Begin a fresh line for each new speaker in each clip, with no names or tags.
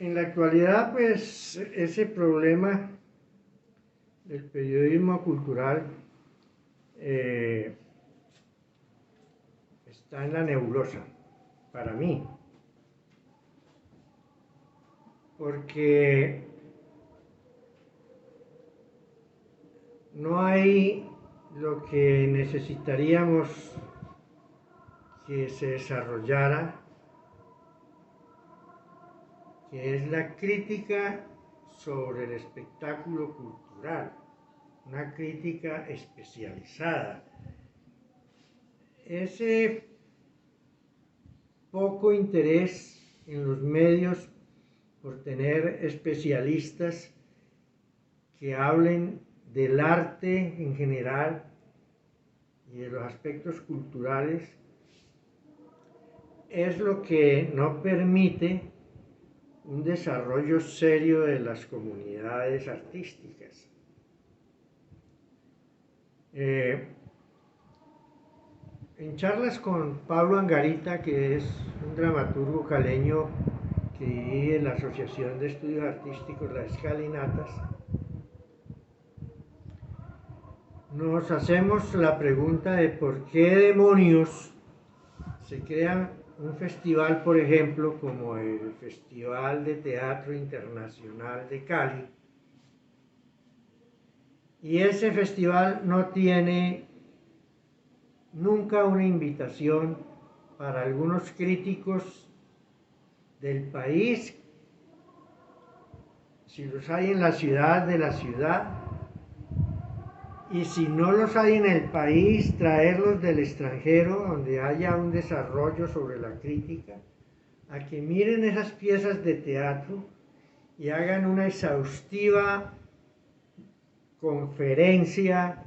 En la actualidad, pues, ese problema del periodismo cultural está en la nebulosa, para mí, porque no hay lo que necesitaríamos que se desarrollara, que es la crítica sobre el espectáculo cultural, una crítica especializada. Ese poco interés en los medios por tener especialistas que hablen del arte en general y de los aspectos culturales es lo que no permite un desarrollo serio de las comunidades artísticas. En charlas con Pablo Angarita, que es un dramaturgo caleño que dirige la Asociación de Estudios Artísticos Las Escalinatas, nos hacemos la pregunta de por qué demonios se crea un festival, por ejemplo, como el Festival de Teatro Internacional de Cali, y ese festival no tiene nunca una invitación para algunos críticos del país, si los hay en la ciudad, de la ciudad, y si no los hay en el país, traerlos del extranjero, donde haya un desarrollo sobre la crítica, a que miren esas piezas de teatro y hagan una exhaustiva conferencia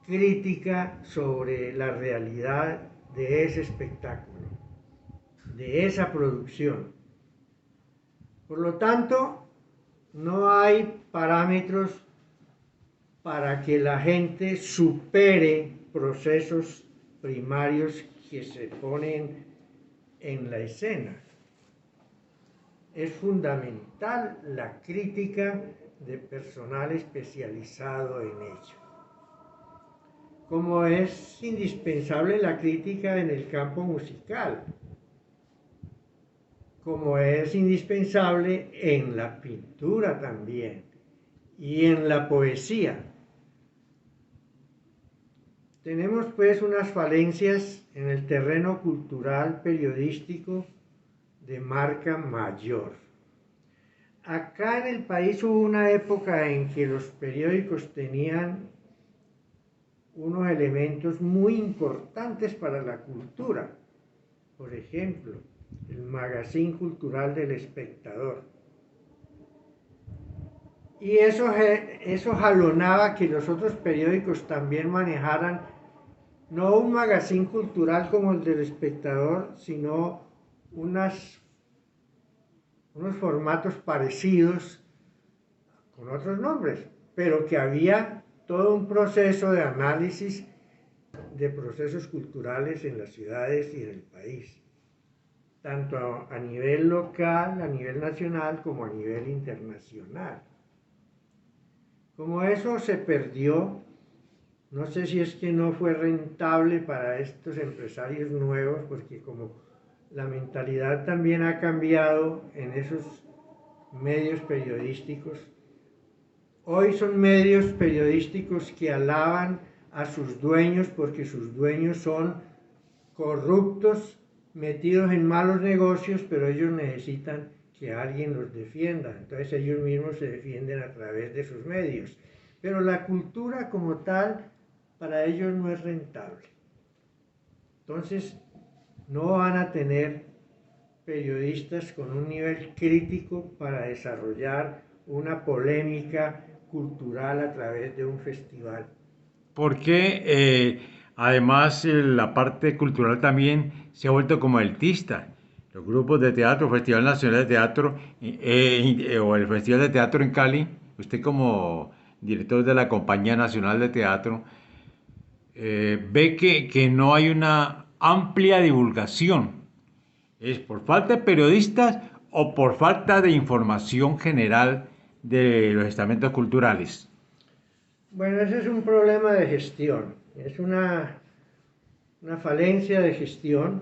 crítica sobre la realidad de ese espectáculo, de esa producción. Por lo tanto, no hay parámetros para que la gente supere procesos primarios que se ponen en la escena. Es fundamental la crítica de personal especializado en ello. Como es indispensable la crítica en el campo musical, como es indispensable en la pintura también y en la poesía. Tenemos pues unas falencias en el terreno cultural periodístico de marca mayor. Acá en el país hubo una época en que los periódicos tenían unos elementos muy importantes para la cultura. Por ejemplo, el Magazine Cultural del Espectador. Y eso jalonaba que los otros periódicos también manejaran no un magazine cultural como el del Espectador, sino unos formatos parecidos con otros nombres, pero que había todo un proceso de análisis de procesos culturales en las ciudades y en el país, tanto a nivel local, a nivel nacional, como a nivel internacional. Como eso se perdió, no sé si es que no fue rentable para estos empresarios nuevos, porque como la mentalidad también ha cambiado en esos medios periodísticos. Hoy son medios periodísticos que alaban a sus dueños porque sus dueños son corruptos, metidos en malos negocios, pero ellos necesitan que alguien los defienda. Entonces ellos mismos se defienden a través de sus medios. Pero la cultura como tal, para ellos no es rentable. Entonces no van a tener periodistas con un nivel crítico para desarrollar una polémica cultural a través de un festival.
Porque además la parte cultural también se ha vuelto como elitista. Los grupos de teatro, Festival Nacional de Teatro o el Festival de Teatro en Cali, usted como director de la Compañía Nacional de Teatro, ve que no hay una amplia divulgación. ¿Es por falta de periodistas o por falta de información general de los estamentos culturales?
Bueno, ese es un problema de gestión, es una falencia de gestión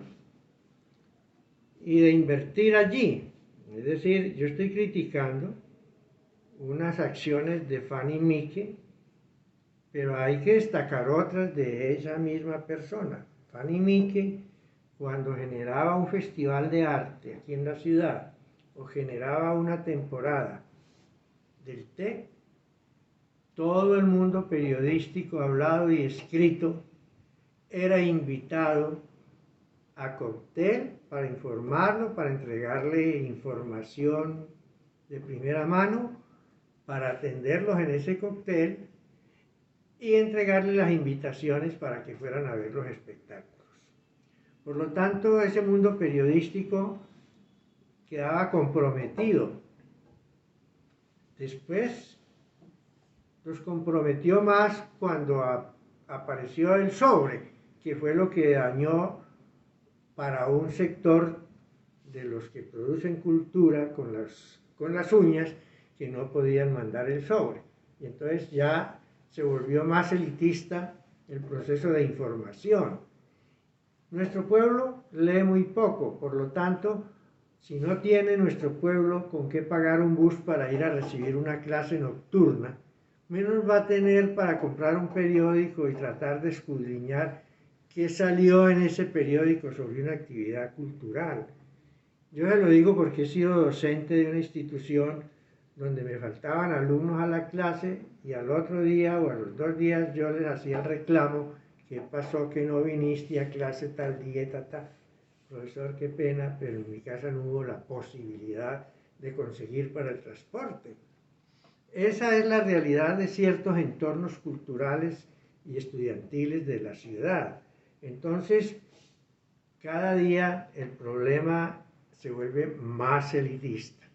y de invertir allí. Es decir, yo estoy criticando unas acciones de Fanny Mique, pero hay que destacar otras de esa misma persona. Fanny Mique, cuando generaba un festival de arte aquí en la ciudad o generaba una temporada del TEC, todo el mundo periodístico, hablado y escrito, era invitado a cóctel para informarlo, para entregarle información de primera mano, para atenderlos en ese cóctel y entregarle las invitaciones para que fueran a ver los espectáculos. Por lo tanto, ese mundo periodístico quedaba comprometido. Después los comprometió más cuando apareció el sobre, que fue lo que dañó para un sector de los que producen cultura con las uñas, que no podían mandar el sobre. Y entonces ya se volvió más elitista el proceso de información. Nuestro pueblo lee muy poco, por lo tanto, si no tiene nuestro pueblo con qué pagar un bus para ir a recibir una clase nocturna, menos va a tener para comprar un periódico y tratar de escudriñar qué salió en ese periódico sobre una actividad cultural. Yo se lo digo porque he sido docente de una institución donde me faltaban alumnos a la clase y al otro día o a los 2 días yo les hacía el reclamo: ¿qué pasó que no viniste a clase tal día, tal? Profesor, qué pena, pero en mi casa no hubo la posibilidad de conseguir para el transporte. Esa es la realidad de ciertos entornos culturales y estudiantiles de la ciudad. Entonces, cada día el problema se vuelve más elitista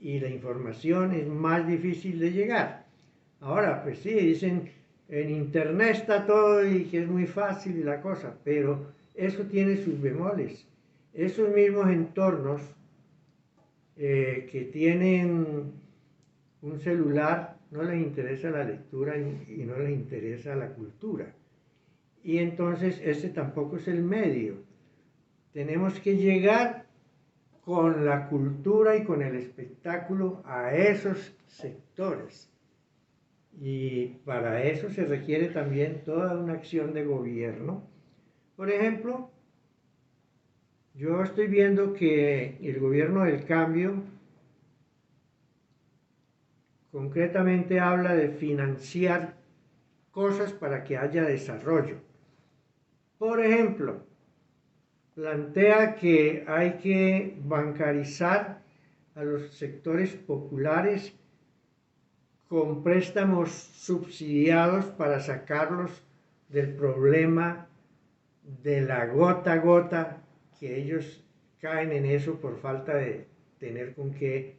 y la información es más difícil de llegar. Ahora, pues sí, dicen, en internet está todo y que es muy fácil y la cosa, pero eso tiene sus bemoles. Esos mismos entornos que tienen un celular no les interesa la lectura y no les interesa la cultura. Y entonces ese tampoco es el medio. Tenemos que llegar con la cultura y con el espectáculo a esos sectores. Y para eso se requiere también toda una acción de gobierno. Por ejemplo, yo estoy viendo que el gobierno del cambio concretamente habla de financiar cosas para que haya desarrollo. Por ejemplo, plantea que hay que bancarizar a los sectores populares con préstamos subsidiados para sacarlos del problema de la gota a gota, que ellos caen en eso por falta de tener con qué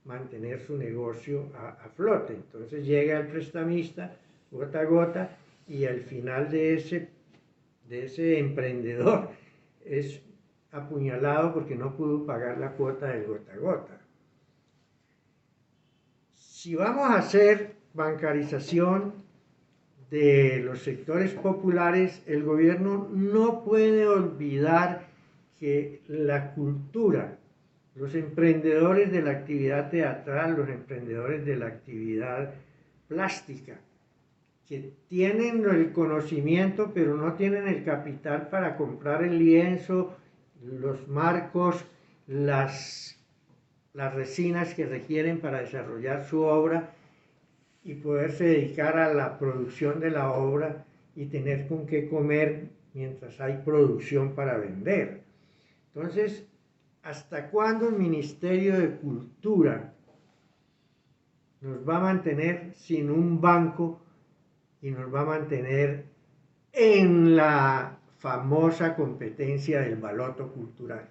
mantener su negocio a flote. Entonces llega el prestamista gota a gota y al final de ese emprendedor es apuñalado porque no pudo pagar la cuota del gota a gota. Si vamos a hacer bancarización de los sectores populares, el gobierno no puede olvidar que la cultura, los emprendedores de la actividad teatral, los emprendedores de la actividad plástica, que tienen el conocimiento pero no tienen el capital para comprar el lienzo, los marcos, las resinas que requieren para desarrollar su obra y poderse dedicar a la producción de la obra y tener con qué comer mientras hay producción para vender. Entonces, ¿hasta cuándo el Ministerio de Cultura nos va a mantener sin un banco y nos va a mantener en la famosa competencia del baloto cultural?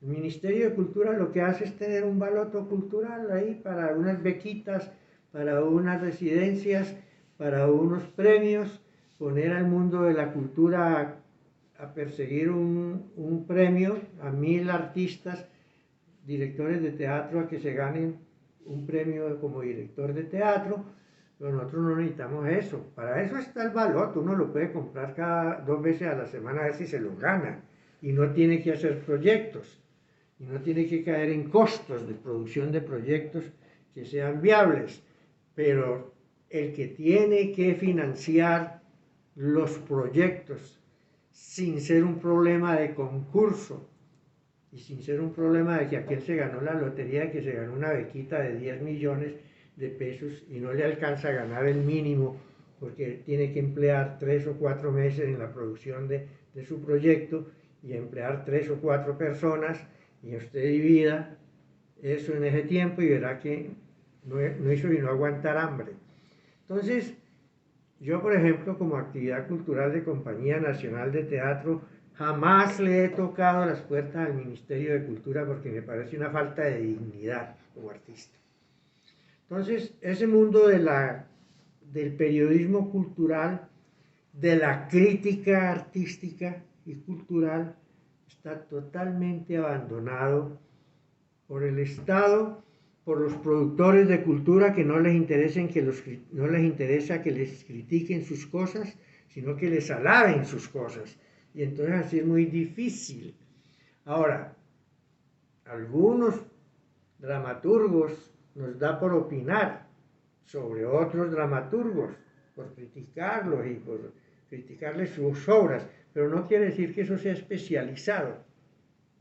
El Ministerio de Cultura lo que hace es tener un baloto cultural ahí para unas bequitas, para unas residencias, para unos premios, poner al mundo de la cultura a perseguir un un premio a 1000 artistas, directores de teatro, a que se ganen un premio como director de teatro, pero nosotros no necesitamos eso. Para eso está el baloto, uno lo puede comprar cada 2 veces a la semana a ver si se lo gana, y no tiene que hacer proyectos, y no tiene que caer en costos de producción de proyectos que sean viables, pero el que tiene que financiar los proyectos sin ser un problema de concurso y sin ser un problema de que aquel se ganó la lotería, que se ganó una bequita de 10 millones de pesos y no le alcanza a ganar el mínimo porque tiene que emplear 3 o 4 meses en la producción de su proyecto y emplear 3 o 4 personas, y usted divida eso en ese tiempo y verá que no hizo sino aguantar hambre. Entonces, yo, por ejemplo, como actividad cultural de Compañía Nacional de Teatro, jamás le he tocado las puertas al Ministerio de Cultura porque me parece una falta de dignidad como artista. Entonces, ese mundo del periodismo cultural, de la crítica artística y cultural, está totalmente abandonado por el Estado, por los productores de cultura que no les interesa que les critiquen sus cosas, sino que les alaben sus cosas. Y entonces así es muy difícil. Ahora, algunos dramaturgos nos da por opinar sobre otros dramaturgos, por criticarlos y por criticarles sus obras, pero no quiere decir que eso sea especializado.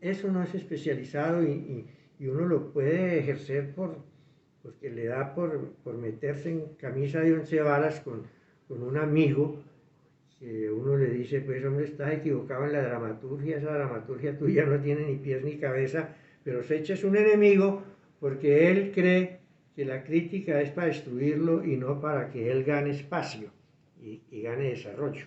Eso no es especializado y uno lo puede ejercer porque le da por meterse en camisa de 11 varas con un amigo, que uno le dice, pues hombre, estás equivocado en la dramaturgia, esa dramaturgia tuya no tiene ni pies ni cabeza, pero se echa es un enemigo porque él cree que la crítica es para destruirlo y no para que él gane espacio y gane desarrollo.